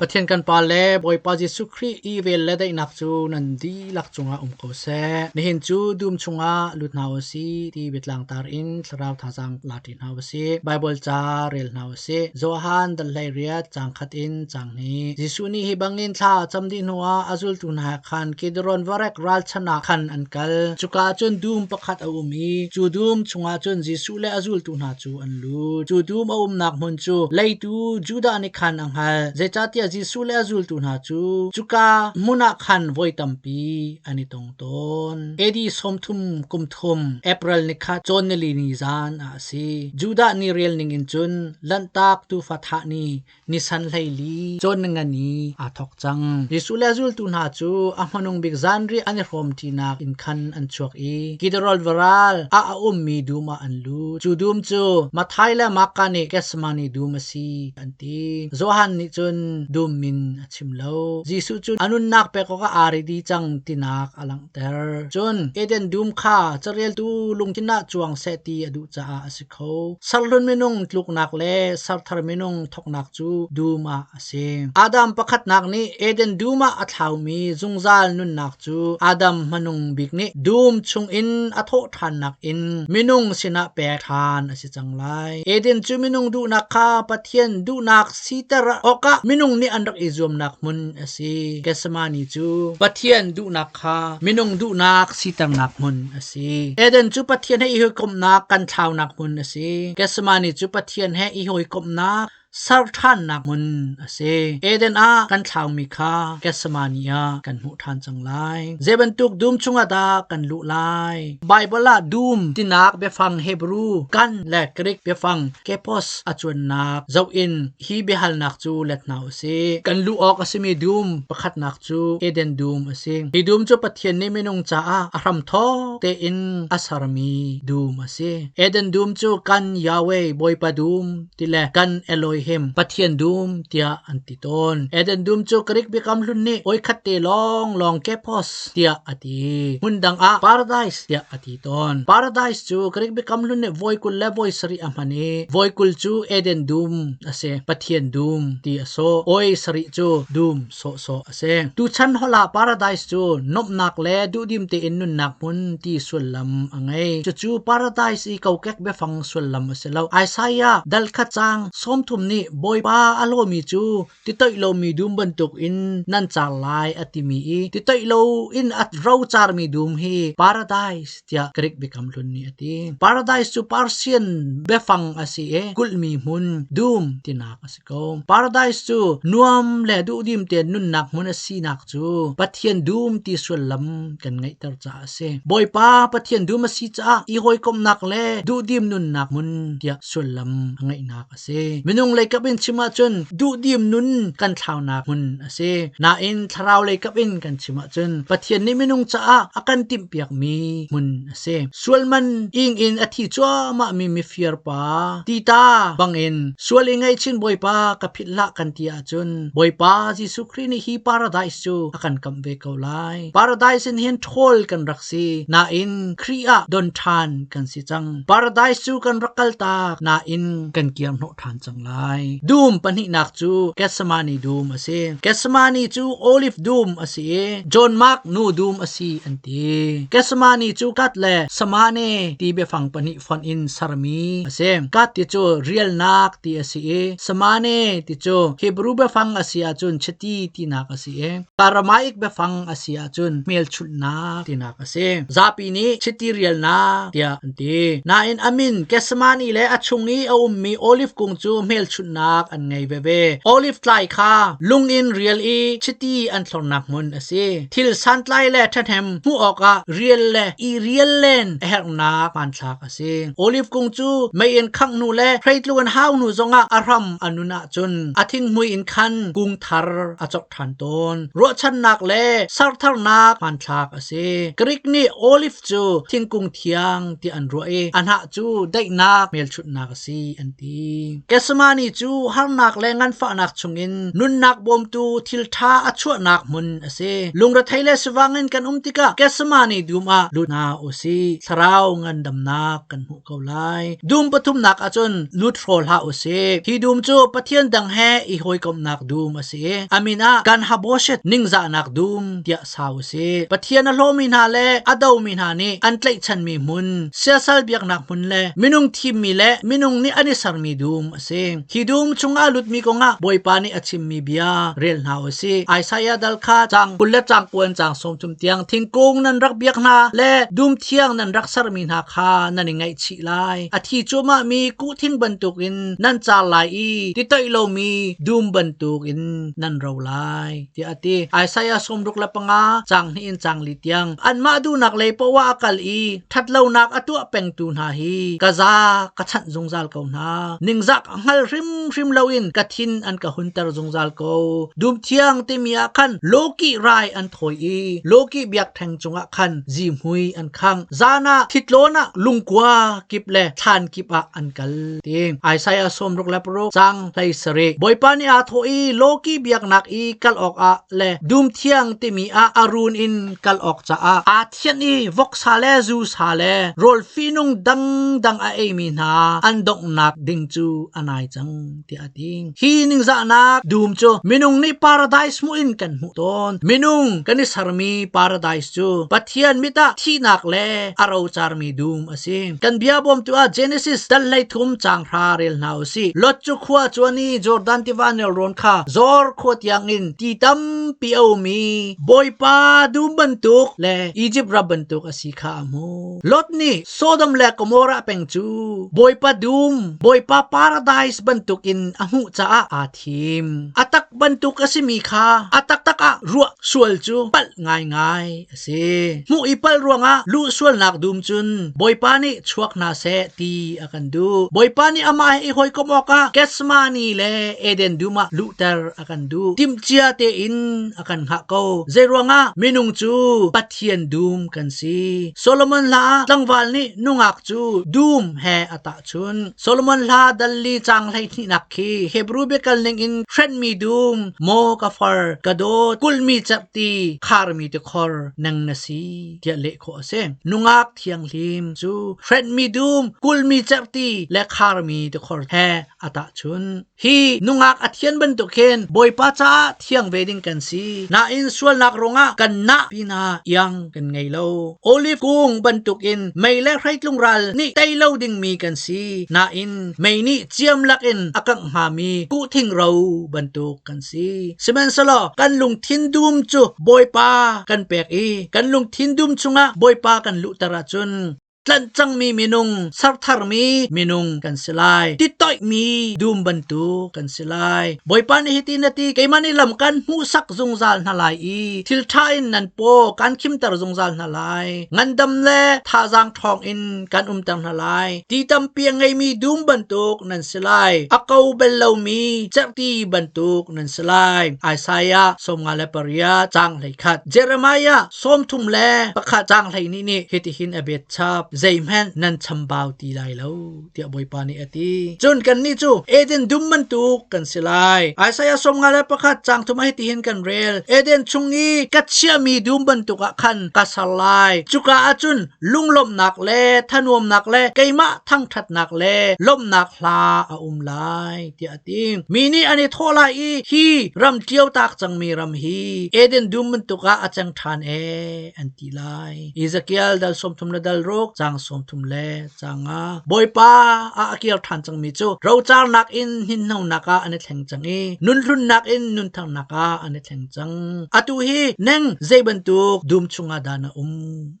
ปะเทียนกันปาเลบอยปาจิสุครีอีเวลเลได้นักจูนันดีลักจงอาโคเซนี่เห็นจูดูมจงอาลุดนาวซีที่เวทลังตารินสราวทาจังลาตินนาวซีไบเบิลจาเรลนาวซีโจฮันดัลไลเรียจังขัดอินจังนี้จิสุนีฮิบังอินท่าจำดินหัวอาจุลตุนหาคันกิดรอนวารักรัลชนะคันอันกัลจุกาจนดูมประคัดอามีจูดูมจงอาจนจิสุเลอาจุลตุนหาจูอันลูจูดูมอานักมุนจูไลตูจูดานิคันอังฮัลเจจัตยาจิสุเลอาจุลตุนหาจูจุกามุนักคันวอยตัมปีอันนี้ตรงต้นเอดีสมทุมกุมทุมเอพริลนิคัดจนเนลีนิซานอาซีจูดานิเรียลนิงินจุนลันตักตูฟัทานีนิสันไลลีจนงานีอาทอกจังยิสุเลอาจุลตุนหาจูอามานุงบิกซันรีอันนี้รวมทีนักอินคันอันชวกอีกิดรอลวรัลอามีดูมาอันลูจูดูมจูมาไทยและมักกันเกสมานีดูมาซีอันตีโจฮันนิจุนดูมินชิมเลวยิสุจุนอนุนักเปก็อารีดีจังตินักอลังเตอร์จุนเอเดนดูมข้าจะเรียลตูลุงกินาจวงเซตีอดุจ้าอสิเขาสัลลุนเมนุงลุกนักเลสัลทารเมนุงทกนักจูดูมาเซอาดัมประคัดนักนี้เอเดนดูมาอัฐาวมีจุงซาลนุนนักจูอาดัมมนุงบิกนี้ดูมชุงอินอโททานนักอินเมนุงสินะเปทานอสิจังไลเอเดนจูเมนุงดูนักข้าปะเทียนดูนักซีเตระโอกะเมนุงนี่อันรักอิจวมนักมุนอสิเกสมานีจูปะเทียนดูนักข้าเมนุงดูนักซีเตนักมุนอสิเอเดนจูปะเทียนให้อีหอยกมนักกันชาวนักมุนอสิเกสมานีจูปะเทียนให้อีหอยกมนักสารทันนักมุนเซเอเดนอากันชาวมิคาเกสมานียกันหูทันจังไลเจบันตุกดูมชุงอาดากันลุไลไบเบิลดูมตินักเบฟังเฮบรูกันและกรีกเบฟังเคปอสอจวนนักเจ้าอินฮีเบฮัลนักจูเล็ดนาวเซกันลุออกอสิมีดูมประคัดนักจูเอเดนดูมเซฮีดูมจูปะเทียนนี่เมนุงจ้าอารัมทอเตอินอาสารมีดูมเซเอเดนดูมจูกันยาเวบอยปะดูมติเลกันเอโลเฮมปะเทียนดูมเตียอันติตอนเอเดนดูมจูกริกเบคำลุนนี่โอยคัดเตลองเคปอสเตียอติมุนดังอาพาราไดส์เตียอติตอนพาราไดส์จูกริกเบคำลุนนี่วอยกุลเลวอยสรีอามันนี่วอยกุลจูเอเดนดูมอาเซปะเทียนดูมเตียโซโอยสรีจูดูมโซอาเซตูชันฮลาพาราไดส์จูนบนักเลดูดิมเตอินนุนนักมุนตีสุลลัมอังไงจูพาราไดส์อีเขาเก็กเบฟังสุลลัมอาเซลาไอซายาดัลคัดจังสมทุมนี่บอยปาอโลมีจูติตอยโลมีดุมบันตุกอินนันจาลายอติมีอีติตอยโลอินอัตเราจารมีดุมฮีพาราไดส์เตียกริกเบคัมลุนนี่อติพาราไดส์จูปาร์เซียนเบฟังอาศัยกุลมีมุนดุมตินักอาศัยก็พาราไดส์จูนวมเลดูดิมเตนุนนักมุนอาศัยนักจูปะเทียนดุมติสุลลัมกันไงตรจ้าเซบอยปาปะเทียนดุมอาศัยจ้าอีหอยกมนักเลดูดิมนุนนักมุนเตียสุลลัมไงนักอาศัยมินุงเลยกับอินชิมาจนดูดิมนุนกันชาวนามุนอาศัยนาอินทราวเลยกับอินกันชิมาจนปะเทียนนี่มินุงจ้าอากันติมเปียกมีมุนอาศัยส่วนมันอิงอินอธิจ้ามามีเฟียร์ปาตีตาบังอินส่วนไงชินบอยปากับพิละกันตีอาจนบอยปาจิสุครีนี่ฮีพาราไดส์จูอากันกำเวกเอาไลพาราไดส์นี่เห็นทอลกันรักซีนาอินครีอาดอนทานกันสิจังพาราไดส์จูกันรักกัลตานาอินกันเกียมโนทานจังไลดูมปันหินักจูเกสมานีดูมอาศัยเกสมานีจูโอลิฟดูมอาศัยจอห์นมาร์กนูดูมอาศัยอันตีเกสมานีจูกัดเลสมาเนตีเบฟังปันหิฟอนอินสารมีอาศัยกัดติจูเรียลนักตีอาศัยสมาเนติจูเฮบรูเบฟังอาศัยจุนเชตีตีนักอาศัยปารมาอิกเบฟังอาศัยจุนเมลชุดนักตีนักอาศัยซาปีนี้เชตีเรียลนักตีอันตีนาอินอามินเกสมานีเลอชุงนี้เอามีโอลิฟกุงจูเมลชุดนักอันไงเบโอลิฟไลคาลุงอินเรียลอีชิตีอันทรนักมุนอาศัยทิลซันไลเลทันแฮมหูออกอะเรียลเลอีเรียลเลนเฮกนักปันชักอาศัยโอลิฟกุงจูไม่อินขังนูเลใครตลวนห้าวนูจงอะอารัมอนุนาจุนอาทิงมุยอินคันกุงทาร์อาจกทันตนรัวชันนักเลสารทารนักปันชักอาศัยกริกนี่โอลิฟจูทิงกุงเทียงที่อันรัวอันหะจูได้นักเมลชุดนักอาศัยอันตีเกสมานี จูhar nak le ngan fa nak chungin nun nak bom tu thil tha achua nak mun ase lungra thaile swangin kan umtika kesamani duma luna osi tharau ngan dam nak kan hu ko lai dum pathum nak achon lut rol ha ose hi dum chu pathian dang he I hoi kom nak dum ase amina kan haboshet ningza nak dum tia sau se pathian a hlomi na le adau mi na ni an tlai chan mi mun siasal biak nak mun le minung thim mi le minung ni ani sar mi dum ase hi dum chunga lut mi ko nga boipa ni achim mi bia rel na ase Isaiah dal kha chang pulle chang puan chang som tum tiang thingkung nan rak biak na le dum thiang nan rak sar mi na kha nan ngai chi lai athi chuma mi ku thing bantuk in nan cha lai I ti tai lo mi dum bantuk in nan ro lai ti ati Isaiah som ruk la panga chang ni in chang li tiang an ma du nak le po wa akal I that lo nak atu peng tu na hi kaza ka chan zungzal ko na ningzak ngal rim lo in kathin an ka hunter zungzal ko dum thiang te mi khan loki rai an thoi I loki biak thang chunga khan jim hui an khang zana thitlona lungkwa kiple than kipa an kal ting Isaiah som ruk la pro chang lai sare boipani a thoi loki biak nak I kal ok a le dum thiang te mi a arun in kal ok cha a thian I vok sale zu sale rol finung dang a emi na an dok nak ding chu anai chang ti ating hi ning za nak dum chu minung ni paradise mu in kan mu ton minung kani sarmi paradise chu pathian mita thi nak le aro char mi dum asim kan bia bom tu a Genesis dal lai thum chang ra rel nau si lot chu khwa chuani Jordan ti vanel ron kha zor khot yang in ti tam pi o mi boipa dum bantuk le Egypt ra bantuk asika mo lot ni Sodom le Gomorrah peng chu boipa dum boipa paradise bantuk in ahu cha a athim atak bantuk asimi kha atak taka ruwa sual chu pal ngai ase mu ipal ruanga lu sual nak dum chun boipa ni chuak na se ti akan du boipa ni ama I hoi komoka kesmani le Eden duma luter akan du timchia te in akan ha ko zeruanga minung chu pathian dum kan si Solomon la tlangwal ni nungak chu dum he ata chun Solomon la dalli chang lai ni nakhi Hebrew bekal ning in friend mi dum mo ka far kadot kulmi chapti khar mi te khor nang nasi tia le kho ase nungak thiang lim chu friend mi dum kulmi chapti le khar mi te khor he ata chun hi nungak athian ban to khen boipa cha thiang wedding kan si na in sual nak ronga kan na pina yang kan ngai lo olive kung ban tuk in mai le right lung ral ni tai lo ding mi kan si na in mai ni chiam lak in akang ha mi ku thing ro ban tuk kan si semen salo kan lung thin dum chu boipa kan pek I kan lung thin dum chunga boipa kan lu tara chun tlan chang mi minung sarthar mi minung kan silai titoi mi dum bantu kan silai boipa ni hitinati keimani lam kan husak zungzal nalai I thil thain nan po kan khimtar zungzal nalai ngandam le thajang thong in kan umtang nalai ti tam piang ngai mi dum bantuk nan silai akau bello mi chapti bantuk nan silai Isaiah som ngale paria chang lai khat Jeremiah som thum le pakha chang lai ni ni hitihin abet chap Zayman nan chambao ti lai lo tia boipa ni ati chun kan ni chu Eden dum bantuk kan silai Isaiah som ngale pakha chang thuma hitihin kan rel Eden chungi katsia mi dum bantuka khan kasalai chuka achun lunglom nak le thanuam nak le keima thang that nak le lom nak hla a lai ti ating mini ani thola I hi ram tiau tak chang mi ram hi Eden dum bantuka achang than anti lai Ezekiel dal som thum na dal rok chang som thum le changa boipa a akial than chang mi chu ro char nak in hin nau naka ani thleng chang I nun hlun nak in nun thang naka ani thleng chang atu hi neng zaibantuk dum chunga dana